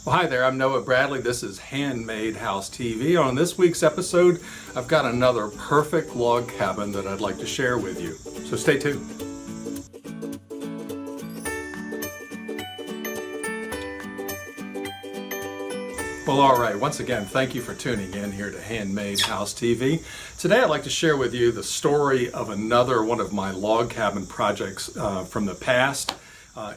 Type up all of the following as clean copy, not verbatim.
Well, hi there, I'm Noah Bradley. This is Handmade House TV. On this week's episode, I've got another perfect log cabin that I'd like to share with you. So stay tuned. Well, all right, once again, thank you for tuning in here to Handmade House TV. Today I'd like to share with you the story of another one of my log cabin projects from the past.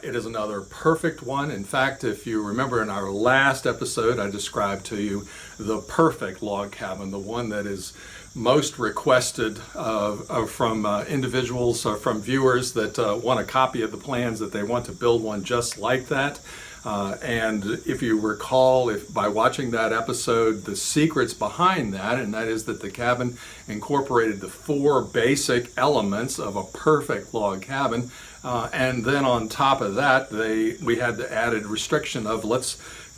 It is another perfect one. In fact, if you remember in our last episode, I described to you the perfect log cabin, the one that is most requested from individuals, from viewers that want a copy of the plans, that they want to build one just like that. And if you recall, by watching that episode, the secrets behind that, and that is that the cabin incorporated the four basic elements of a perfect log cabin. And then on top of that, we had the added restriction of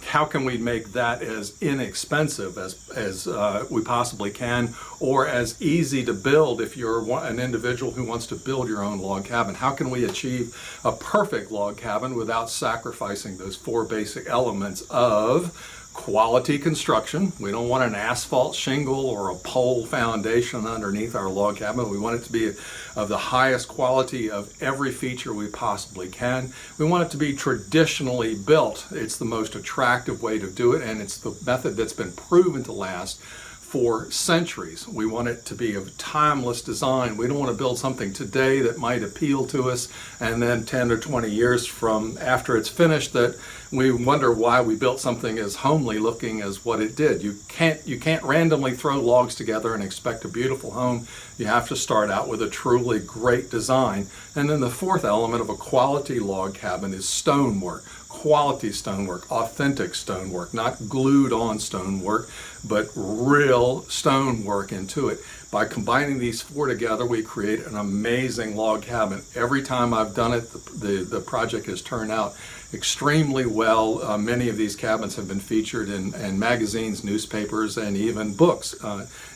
how can we make that as inexpensive as we possibly can, or as easy to build if you're an individual who wants to build your own log cabin. How can we achieve a perfect log cabin without sacrificing those four basic elements of quality construction? We don't want an asphalt shingle or a pole foundation underneath our log cabin. We want it to be of the highest quality of every feature we possibly can. We want it to be traditionally built. It's the most attractive way to do it, and it's the method that's been proven to last for centuries. We want it to be of timeless design. We don't want to build something today that might appeal to us, and then 10 or 20 years from after it's finished that we wonder why we built something as homely looking as what it did. You can't randomly throw logs together and expect a beautiful home. You have to start out with a truly great design. And then the fourth element of a quality log cabin is stonework. Quality stonework, authentic stonework, not glued on stonework, but real stonework into it. By combining these four together, we create an amazing log cabin. Every time I've done it, the project has turned out extremely well. Many of these cabins have been featured in magazines, newspapers, and even books,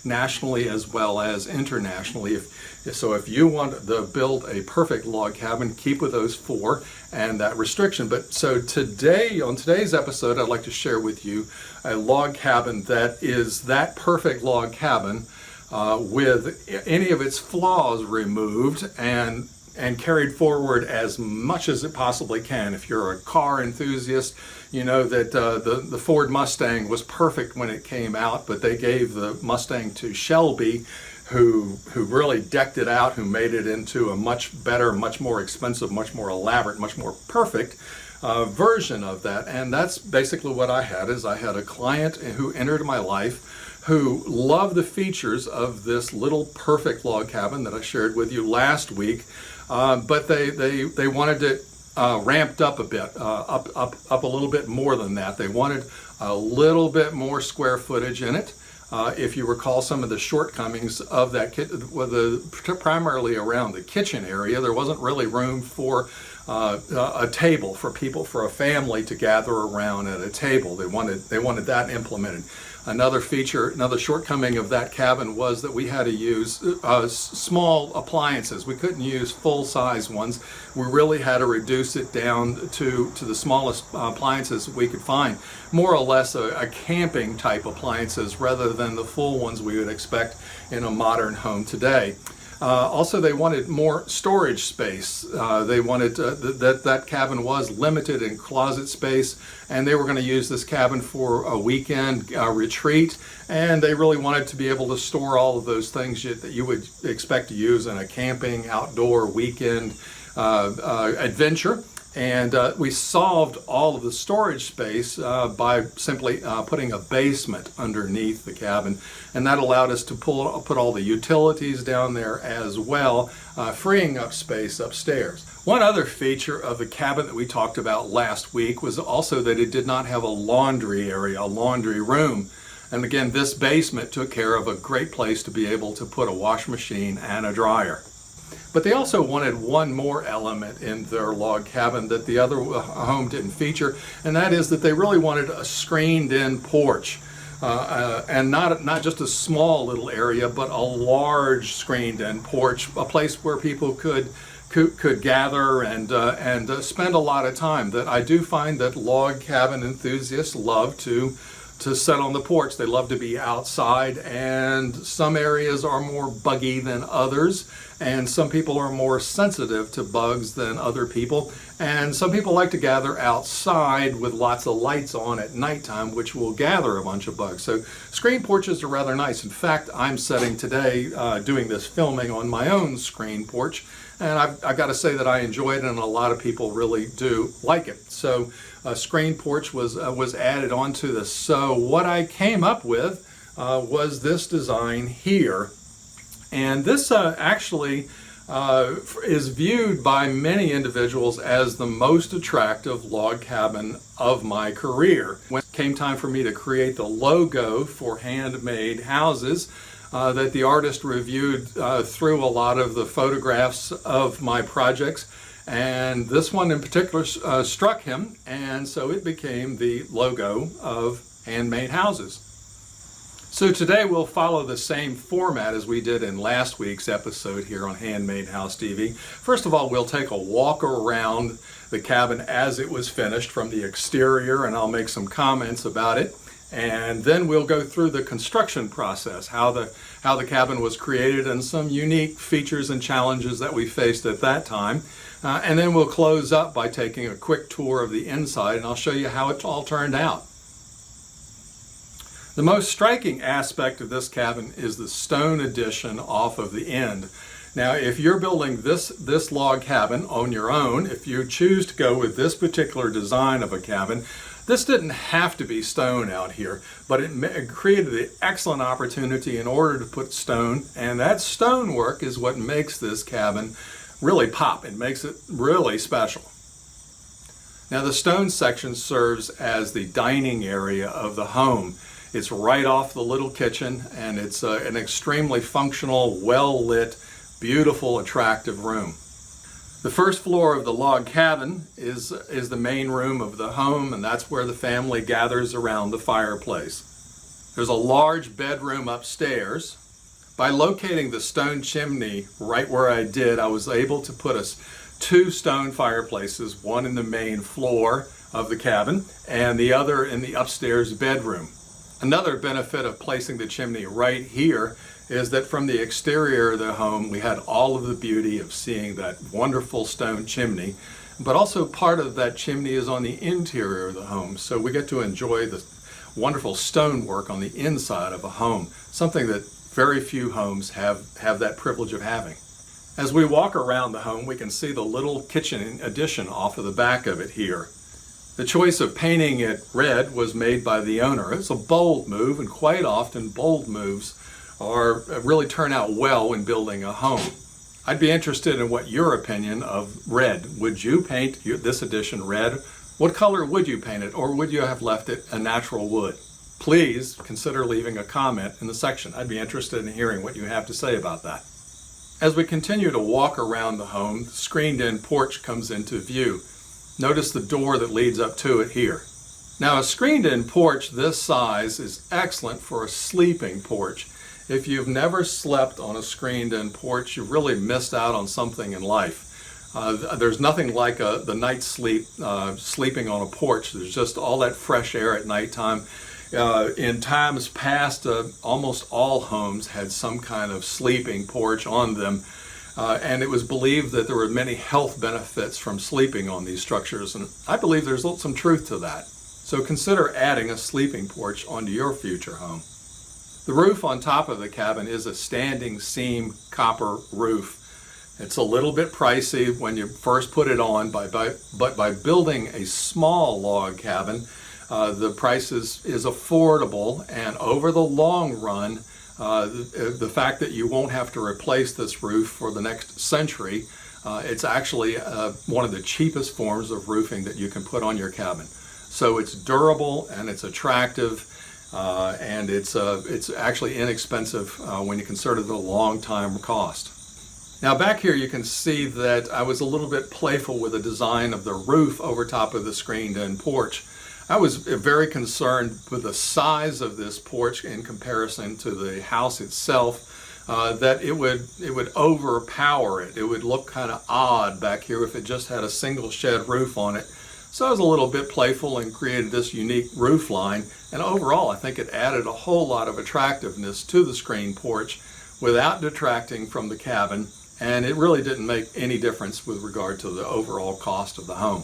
nationally as well as internationally. So if you want to build a perfect log cabin, keep with those four and that restriction. But so today, on today's episode, I'd like to share with you a log cabin that is that perfect log cabin with any of its flaws removed and carried forward as much as it possibly can. If you're a car enthusiast, you know that the Ford Mustang was perfect when it came out, but they gave the Mustang to Shelby, who really decked it out, who made it into a much better, much more expensive, much more elaborate, much more perfect version of that. And that's basically what I had. I had a client who entered my life who loved the features of this little perfect log cabin that I shared with you last week, but they wanted it ramped up a bit, up a little bit more than that. They wanted a little bit more square footage in it. If you recall some of the shortcomings of that primarily around the kitchen area, there wasn't really room for a table for a family to gather around at a table. They wanted that implemented. Another shortcoming of that cabin was that we had to use small appliances. We couldn't use full-size ones. We really had to reduce it down to the smallest appliances we could find, more or less a camping type appliances rather than the full ones we would expect in a modern home today. Also, they wanted more storage space. They wanted that cabin was limited in closet space, and they were going to use this cabin for a weekend retreat, and they really wanted to be able to store all of those things that you would expect to use in a camping outdoor weekend adventure. And we solved all of the storage space by simply putting a basement underneath the cabin, and that allowed us to put all the utilities down there as well, freeing up space upstairs. One other feature of the cabin that we talked about last week was also that it did not have a laundry area, a laundry room. And again, this basement took care of a great place to be able to put a wash machine and a dryer. But they also wanted one more element in their log cabin that the other home didn't feature, and that is that they really wanted a screened-in porch. And not just a small little area, but a large screened-in porch, a place where people could could gather and spend a lot of time. That I do find that log cabin enthusiasts love to sit on the porch. They love to be outside, and some areas are more buggy than others, and some people are more sensitive to bugs than other people, and some people like to gather outside with lots of lights on at nighttime, which will gather a bunch of bugs. So screen porches are rather nice. In fact, I'm sitting today doing this filming on my own screen porch, and I've got to say that I enjoy it, and a lot of people really do like it. So a screen porch was added onto this. So what I came up with was this design here. And this actually is viewed by many individuals as the most attractive log cabin of my career. When it came time for me to create the logo for Handmade Houses, that the artist reviewed through a lot of the photographs of my projects, and this one in particular struck him, and so it became the logo of Handmade Houses. So today we'll follow the same format as we did in last week's episode here on Handmade House TV. First of all, we'll take a walk around the cabin as it was finished from the exterior, and I'll make some comments about it. And then we'll go through the construction process, how the cabin was created, and some unique features and challenges that we faced at that time. And then we'll close up by taking a quick tour of the inside, and I'll show you how it all turned out. The most striking aspect of this cabin is the stone addition off of the end. Now, if you're building this log cabin on your own, if you choose to go with this particular design of a cabin, this didn't have to be stone out here, but it created an excellent opportunity in order to put stone, and that stonework is what makes this cabin really pop. It makes it really special. Now, the stone section serves as the dining area of the home. It's right off the little kitchen, and it's an extremely functional, well-lit, beautiful, attractive room. The first floor of the log cabin is the main room of the home, and that's where the family gathers around the fireplace. There's a large bedroom upstairs. By locating the stone chimney right where I did, I was able to put two stone fireplaces, one in the main floor of the cabin and the other in the upstairs bedroom. Another benefit of placing the chimney right here is that from the exterior of the home, we had all of the beauty of seeing that wonderful stone chimney, but also part of that chimney is on the interior of the home. So we get to enjoy the wonderful stonework on the inside of a home, something that very few homes have that privilege of having. As we walk around the home, we can see the little kitchen addition off of the back of it here. The choice of painting it red was made by the owner. It's a bold move, and quite often bold moves really turn out well when building a home. I'd be interested in what your opinion of red. Would you paint this addition red? What color would you paint it, or would you have left it a natural wood? Please consider leaving a comment in the section. I'd be interested in hearing what you have to say about that. As we continue to walk around the home, the screened-in porch comes into view. Notice the door that leads up to it here. Now, a screened-in porch this size is excellent for a sleeping porch. If you've never slept on a screened-in porch, you've really missed out on something in life. There's nothing like the night sleep, sleeping on a porch. There's just all that fresh air at nighttime. In times past, almost all homes had some kind of sleeping porch on them. And it was believed that there were many health benefits from sleeping on these structures, and I believe there's some truth to that. So consider adding a sleeping porch onto your future home. The roof on top of the cabin is a standing seam copper roof. It's a little bit pricey when you first put it on, but by building a small log cabin, the price is affordable, and over the long run, the fact that you won't have to replace this roof for the next century, it's actually one of the cheapest forms of roofing that you can put on your cabin. So it's durable and it's attractive, and it's actually inexpensive when you consider the long time cost. Now back here you can see that I was a little bit playful with the design of the roof over top of the screened-in porch. I was very concerned with the size of this porch in comparison to the house itself. that it would overpower it. It would look kind of odd back here if it just had a single shed roof on it. So I was a little bit playful and created this unique roof line, and overall I think it added a whole lot of attractiveness to the screen porch without detracting from the cabin, and it really didn't make any difference with regard to the overall cost of the home.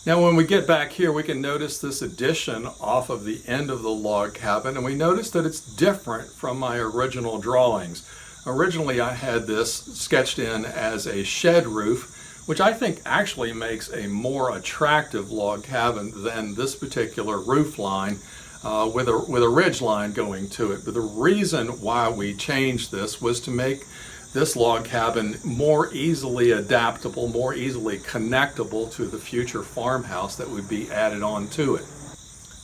Now when we get back here, we can notice this addition off of the end of the log cabin, and we notice that it's different from my original drawings. Originally I had this sketched in as a shed roof, which I think actually makes a more attractive log cabin than this particular roof line with a ridge line going to it. But the reason why we changed this was to make this log cabin more easily adaptable, more easily connectable to the future farmhouse that would be added on to it.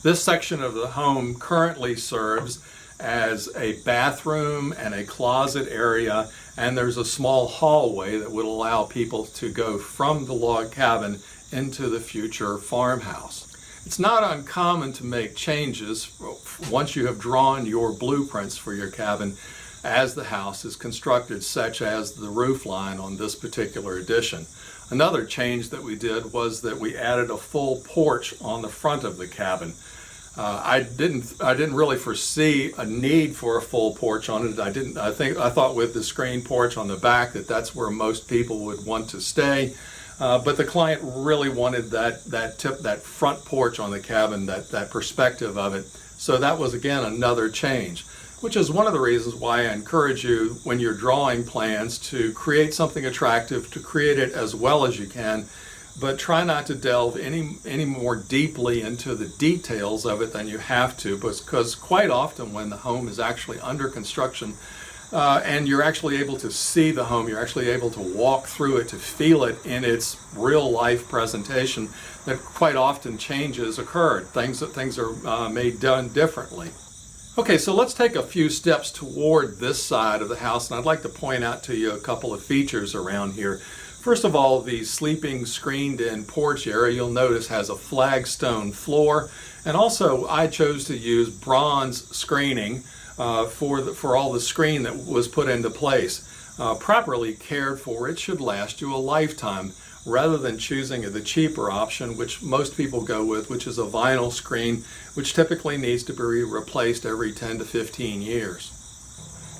This section of the home currently serves as a bathroom and a closet area, and there's a small hallway that would allow people to go from the log cabin into the future farmhouse. It's not uncommon to make changes once you have drawn your blueprints for your cabin as the house is constructed, such as the roof line on this particular addition. Another change that we did was that we added a full porch on the front of the cabin. I didn't really foresee a need for a full porch on it. I thought with the screen porch on the back that's where most people would want to stay. But the client really wanted that front porch on the cabin, that perspective of it. So that was again another change, which is one of the reasons why I encourage you when you're drawing plans to create something attractive, to create it as well as you can, but try not to delve any more deeply into the details of it than you have to, because quite often when the home is actually under construction and you're actually able to see the home, you're actually able to walk through it, to feel it in its real life presentation, that quite often changes occurred. Things are done differently. Okay, so let's take a few steps toward this side of the house, and I'd like to point out to you a couple of features around here. First of all, the sleeping screened-in porch area, you'll notice, has a flagstone floor, and also I chose to use bronze screening for all the screen that was put into place. Properly cared for, it should last you a lifetime, rather than choosing the cheaper option, which most people go with, which is a vinyl screen, which typically needs to be replaced every 10 to 15 years.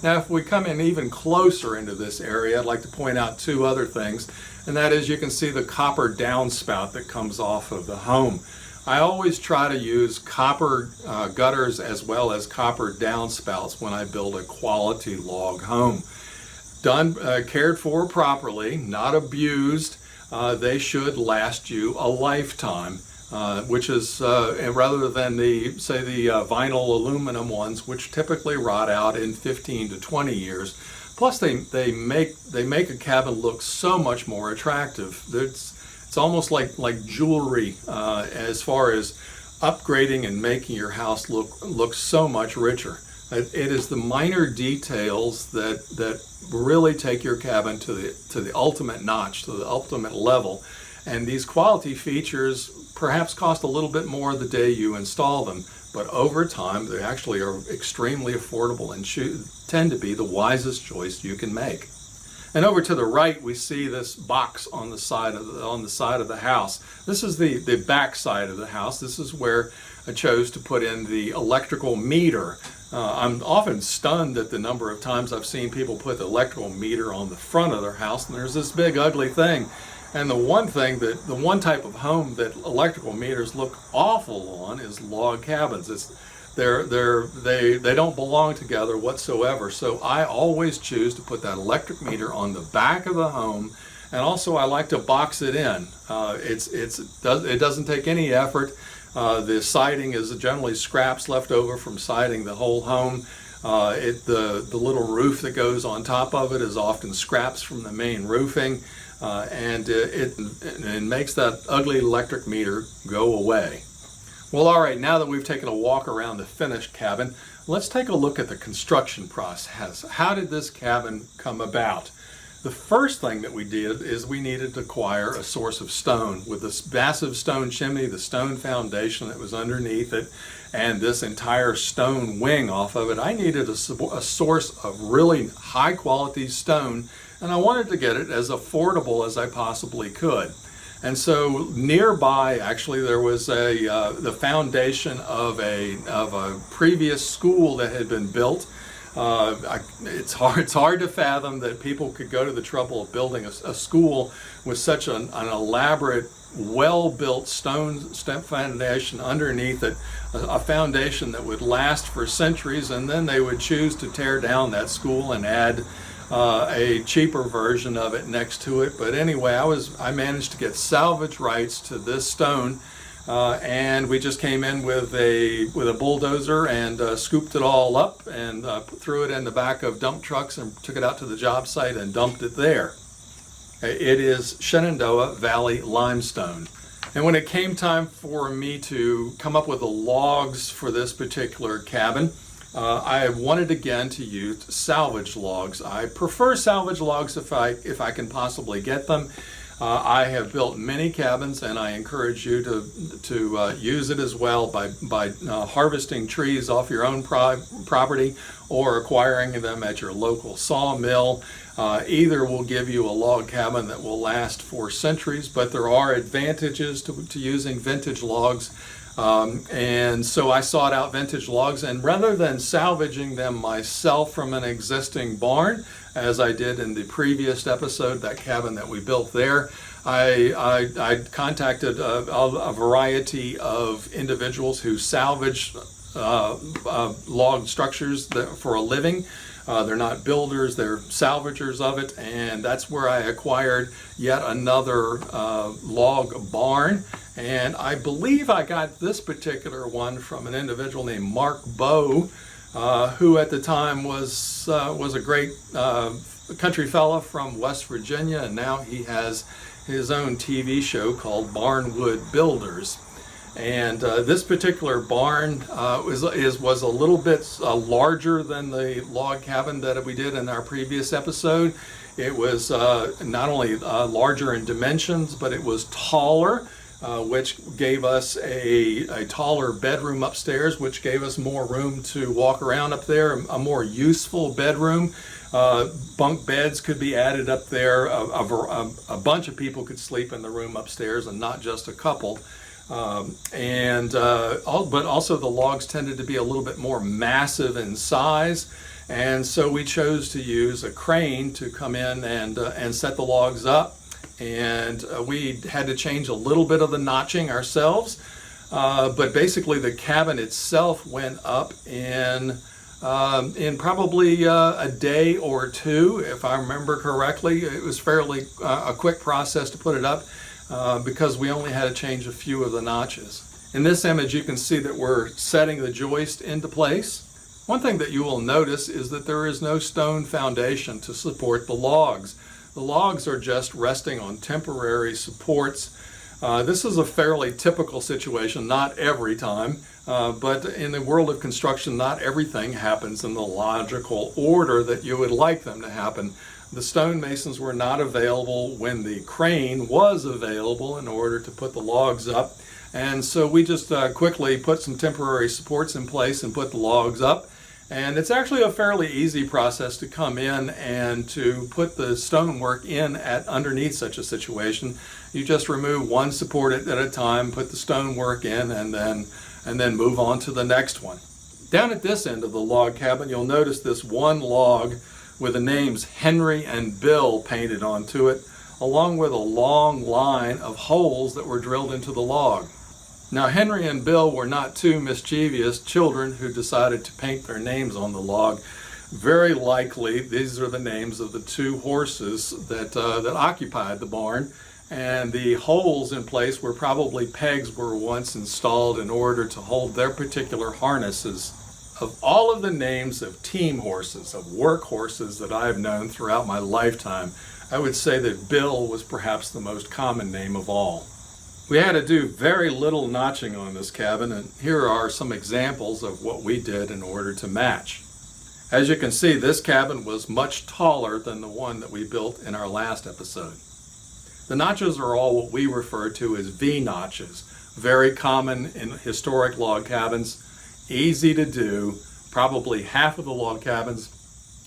Now, if we come in even closer into this area, I'd like to point out two other things, and that is you can see the copper downspout that comes off of the home. I always try to use copper gutters as well as copper downspouts when I build a quality log home. Done, cared for properly, not abused, they should last you a lifetime. Which is rather than the vinyl aluminum ones, which typically rot out in 15 to 20 years. Plus, they make a cabin look so much more attractive. It's almost like jewelry as far as upgrading and making your house look so much richer. It is the minor details that really take your cabin to the ultimate notch, to the ultimate level. And these quality features perhaps cost a little bit more the day you install them, but over time they actually are extremely affordable and tend to be the wisest choice you can make. And over to the right, we see this box on the side of the house. This is the back side of the house. This is where I chose to put in the electrical meter. I'm often stunned at the number of times I've seen people put the electrical meter on the front of their house, and there's this big ugly thing. And the one type of home that electrical meters look awful on is log cabins. They don't belong together whatsoever. So I always choose to put that electric meter on the back of the home, and also I like to box it in. It doesn't take any effort. The siding is generally scraps left over from siding the whole home. The little roof that goes on top of it is often scraps from the main roofing. And it makes that ugly electric meter go away. Well, all right, now that we've taken a walk around the finished cabin, let's take a look at the construction process. How did this cabin come about? The first thing that we did is we needed to acquire a source of stone. With this massive stone chimney, the stone foundation that was underneath it, and this entire stone wing off of it, I needed a source of really high quality stone, and I wanted to get it as affordable as I possibly could. And so nearby, actually, there was the foundation of a previous school that had been built. It's hard to fathom that people could go to the trouble of building a school with such an elaborate, well-built stone foundation underneath it, a foundation that would last for centuries, and then they would choose to tear down that school and add a cheaper version of it next to it. But anyway, I managed to get salvage rights to this stone, and we just came in with a bulldozer and scooped it all up and threw it in the back of dump trucks and took it out to the job site and dumped it there. It is Shenandoah Valley limestone. And when it came time for me to come up with the logs for this particular cabin, I wanted again to use salvage logs. I prefer salvage logs if I can possibly get them. I have built many cabins, and I encourage you to use it as well by harvesting trees off your own property or acquiring them at your local sawmill. Either will give you a log cabin that will last for centuries, but there are advantages to using vintage logs. And so I sought out vintage logs, and rather than salvaging them myself from an existing barn, as I did in the previous episode, that cabin that we built there, I contacted a variety of individuals who salvage log structures for a living. They're not builders, they're salvagers of it, and that's where I acquired yet another log barn. And I believe I got this particular one from an individual named Mark Bowe, who at the time was a great country fella from West Virginia, and now he has his own TV show called Barnwood Builders. And this particular barn was a little bit larger than the log cabin that we did in our previous episode. It was not only larger in dimensions, but it was taller, which gave us a taller bedroom upstairs, which gave us more room to walk around up there, a more useful bedroom. Bunk beds could be added up there. A bunch of people could sleep in the room upstairs, and not just a couple. But also the logs tended to be a little bit more massive in size, and so we chose to use a crane to come in and set the logs up. And we had to change a little bit of the notching ourselves, but basically the cabin itself went up in probably a day or two, if I remember correctly. It was fairly a quick process to put it up. Because we only had to change a few of the notches. In this image, you can see that we're setting the joist into place. One thing that you will notice is that there is no stone foundation to support the logs. The logs are just resting on temporary supports. This is a fairly typical situation, not every time, but in the world of construction, not everything happens in the logical order that you would like them to happen. The stonemasons were not available when the crane was available in order to put the logs up. And so we just quickly put some temporary supports in place and put the logs up. And it's actually a fairly easy process to come in and to put the stonework in underneath such a situation. You just remove one support at a time, put the stonework in, and then move on to the next one. Down at this end of the log cabin, you'll notice this one log with the names Henry and Bill painted onto it, along with a long line of holes that were drilled into the log. Now, Henry and Bill were not two mischievous children who decided to paint their names on the log. Very likely, these are the names of the two horses that occupied the barn, and the holes in place were probably pegs were once installed in order to hold their particular harnesses. Of all of the names of team horses, of work horses that I've known throughout my lifetime, I would say that Bill was perhaps the most common name of all. We had to do very little notching on this cabin, and here are some examples of what we did in order to match. As you can see, this cabin was much taller than the one that we built in our last episode. The notches are all what we refer to as V-notches, very common in historic log cabins, easy to do. Probably half of the log cabins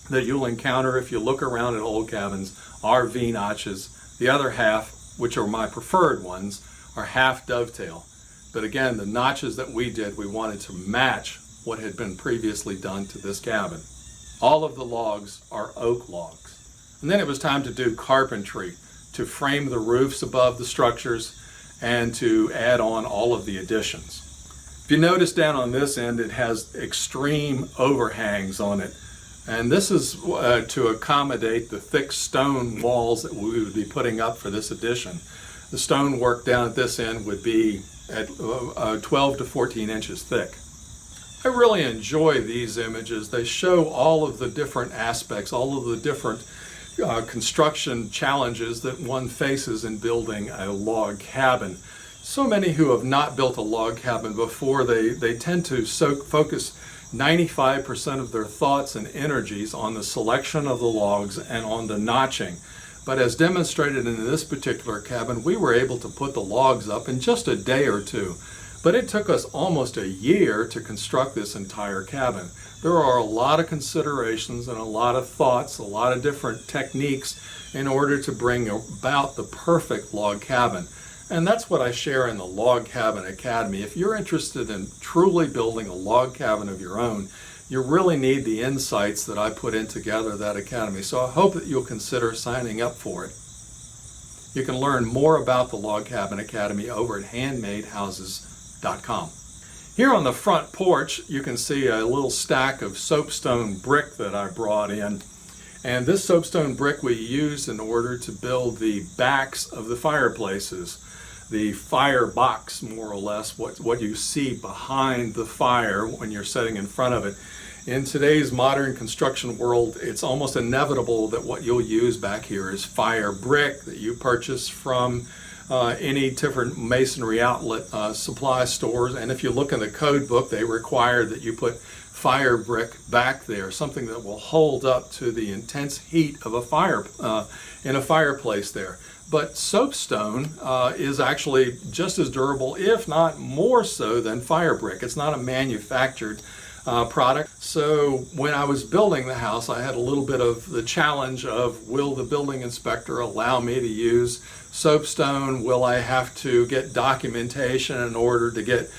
that you'll encounter if you look around at old cabins are V-notches. The other half, which are my preferred ones, are half dovetail. But again, the notches that we did, we wanted to match what had been previously done to this cabin. All of the logs are oak logs. And then it was time to do carpentry, to frame the roofs above the structures and to add on all of the additions. If you notice down on this end, it has extreme overhangs on it. And this is to accommodate the thick stone walls that we would be putting up for this addition. The stone work down at this end would be at 12 to 14 inches thick. I really enjoy these images. They show all of the different aspects, all of the different construction challenges that one faces in building a log cabin. So many who have not built a log cabin before, they tend to focus 95% of their thoughts and energies on the selection of the logs and on the notching. But as demonstrated in this particular cabin, we were able to put the logs up in just a day or two. But it took us almost a year to construct this entire cabin. There are a lot of considerations and a lot of thoughts, a lot of different techniques in order to bring about the perfect log cabin. And that's what I share in the Log Cabin Academy. If you're interested in truly building a log cabin of your own, you really need the insights that I put in together that academy. So I hope that you'll consider signing up for it. You can learn more about the Log Cabin Academy over at handmadehouses.com. Here on the front porch, you can see a little stack of soapstone brick that I brought in. And this soapstone brick we used in order to build the backs of the fireplaces. The fire box, more or less, what you see behind the fire when you're sitting in front of it. In today's modern construction world, it's almost inevitable that what you'll use back here is fire brick that you purchase from any different masonry outlet supply stores. And if you look in the code book, they require that you put fire brick back there, something that will hold up to the intense heat of a fire in a fireplace there. But soapstone is actually just as durable, if not more so, than fire brick. It's not a manufactured product. So when I was building the house, I had a little bit of the challenge of, will the building inspector allow me to use soapstone? Will I have to get documentation in order to get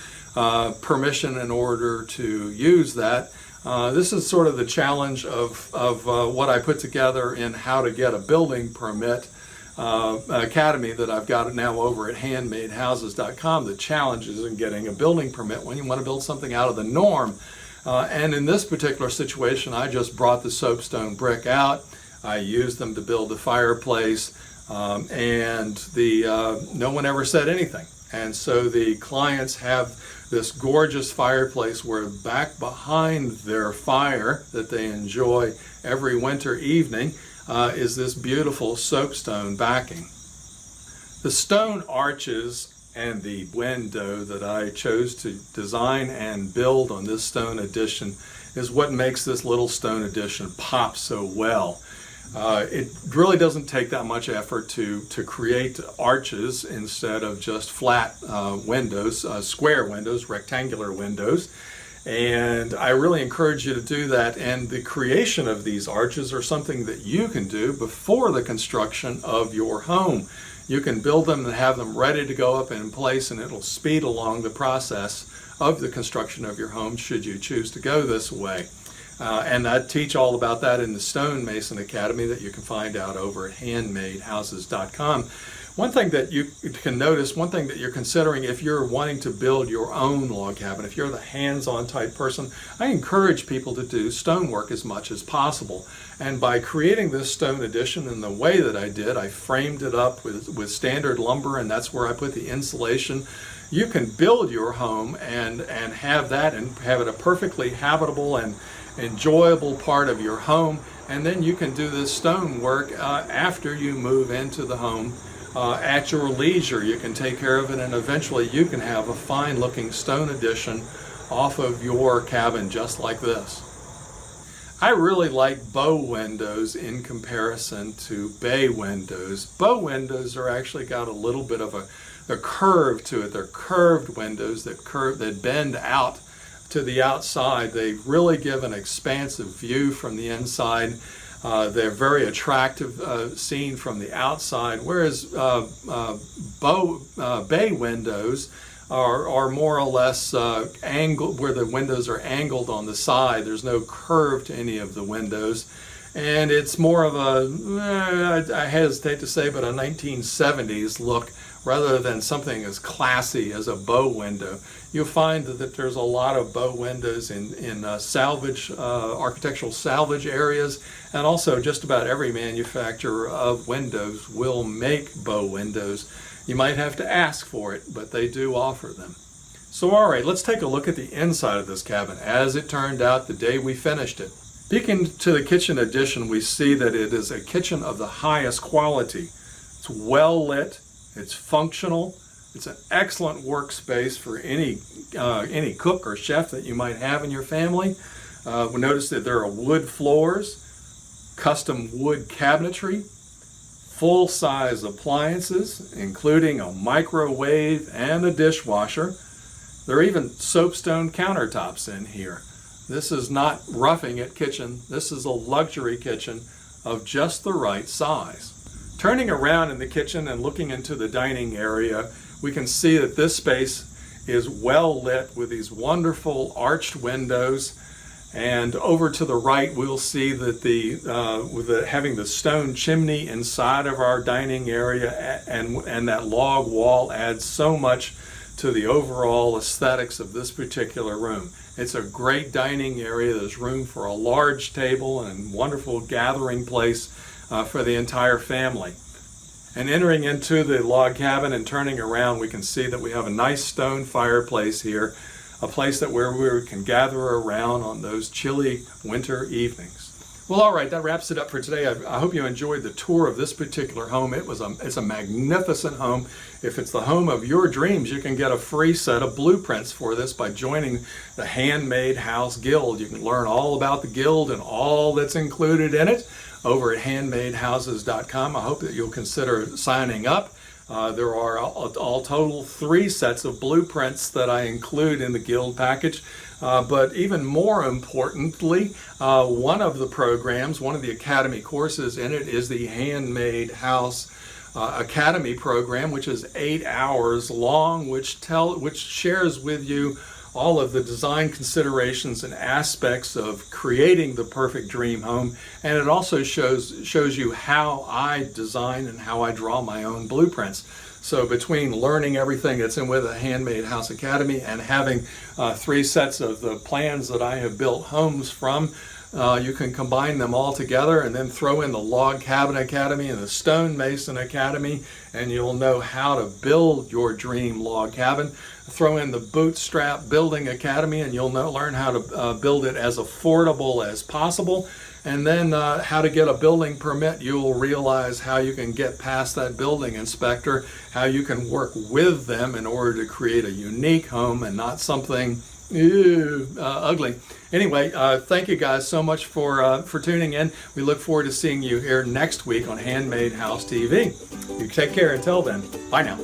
permission in order to use that? This is sort of the challenge of what I put together in how to get a building permit academy that I've got now over at handmadehouses.com. The challenges in getting a building permit when you want to build something out of the norm. And in this particular situation, I just brought the soapstone brick out. I used them to build the fireplace, and no one ever said anything. And so the clients have this gorgeous fireplace where back behind their fire that they enjoy every winter evening is this beautiful soapstone backing. The stone arches and the window that I chose to design and build on this stone addition is what makes this little stone addition pop so well. It really doesn't take that much effort to create arches instead of just flat windows, square windows, rectangular windows. And I really encourage you to do that. And the creation of these arches are something that you can do before the construction of your home. You can build them and have them ready to go up in place, and it'll speed along the process of the construction of your home should you choose to go this way. And I teach all about that in the Stone Mason Academy that you can find out over at handmadehouses.com. One thing that you can notice, one thing that you're considering if you're wanting to build your own log cabin, if you're the hands-on type person, I encourage people to do stonework as much as possible. And by creating this stone addition in the way that I did, I framed it up with standard lumber, and that's where I put the insulation. You can build your home and have that and have it a perfectly habitable and enjoyable part of your home, and then you can do this stone work after you move into the home. At your leisure, you can take care of it, and eventually you can have a fine looking stone addition off of your cabin just like this. I really like bow windows in comparison to bay windows. Bow windows are actually got a little bit of a curve to it. They're curved windows that bend out to the outside. They really give an expansive view from the inside. They're very attractive seen from the outside, whereas bay windows are more or less angled, where the windows are angled on the side. There's no curve to any of the windows, and it's more of I hesitate to say, but a 1970s look rather than something as classy as a bow window. You'll find that there's a lot of bow windows in salvage, architectural salvage areas, and also just about every manufacturer of windows will make bow windows. You might have to ask for it, but they do offer them. So all right, let's take a look at the inside of this cabin as it turned out the day we finished it. Peeking to the kitchen addition, we see that it is a kitchen of the highest quality. It's well lit, it's functional, it's an excellent workspace for any cook or chef that you might have in your family. We notice that there are wood floors, custom wood cabinetry, full-size appliances, including a microwave and a dishwasher. There are even soapstone countertops in here. This is not roughing it kitchen. This is a luxury kitchen of just the right size. Turning around in the kitchen and looking into the dining area, we can see that this space is well lit with these wonderful arched windows. And over to the right, we'll see that having the stone chimney inside of our dining area and that log wall adds so much to the overall aesthetics of this particular room. It's a great dining area. There's room for a large table and wonderful gathering place for the entire family. And entering into the log cabin and turning around, we can see that we have a nice stone fireplace here, a place where we can gather around on those chilly winter evenings. Well, all right, that wraps it up for today. I hope you enjoyed the tour of this particular home. It's a magnificent home. If it's the home of your dreams, you can get a free set of blueprints for this by joining the Handmade House Guild. You can learn all about the Guild and all that's included in it over at handmadehouses.com. I hope that you'll consider signing up. There are all total 3 sets of blueprints that I include in the Guild package. But even more importantly, one of the programs, one of the Academy courses in it is the Handmade House Academy program, which is 8 hours long, which shares with you all of the design considerations and aspects of creating the perfect dream home, and it also shows you how I design and how I draw my own blueprints. So between learning everything that's in with the Handmade House Academy and having 3 sets of the plans that I have built homes from, you can combine them all together and then throw in the Log Cabin Academy and the Stone Mason Academy, and you'll know how to build your dream log cabin. Throw in the Bootstrap Building Academy and you'll learn how to build it as affordable as possible. And then how to get a building permit. You'll realize how you can get past that building inspector, how you can work with them in order to create a unique home and not something ugly. Anyway, thank you guys so much for tuning in. We look forward to seeing you here next week on Handmade House TV. You take care until then. Bye now.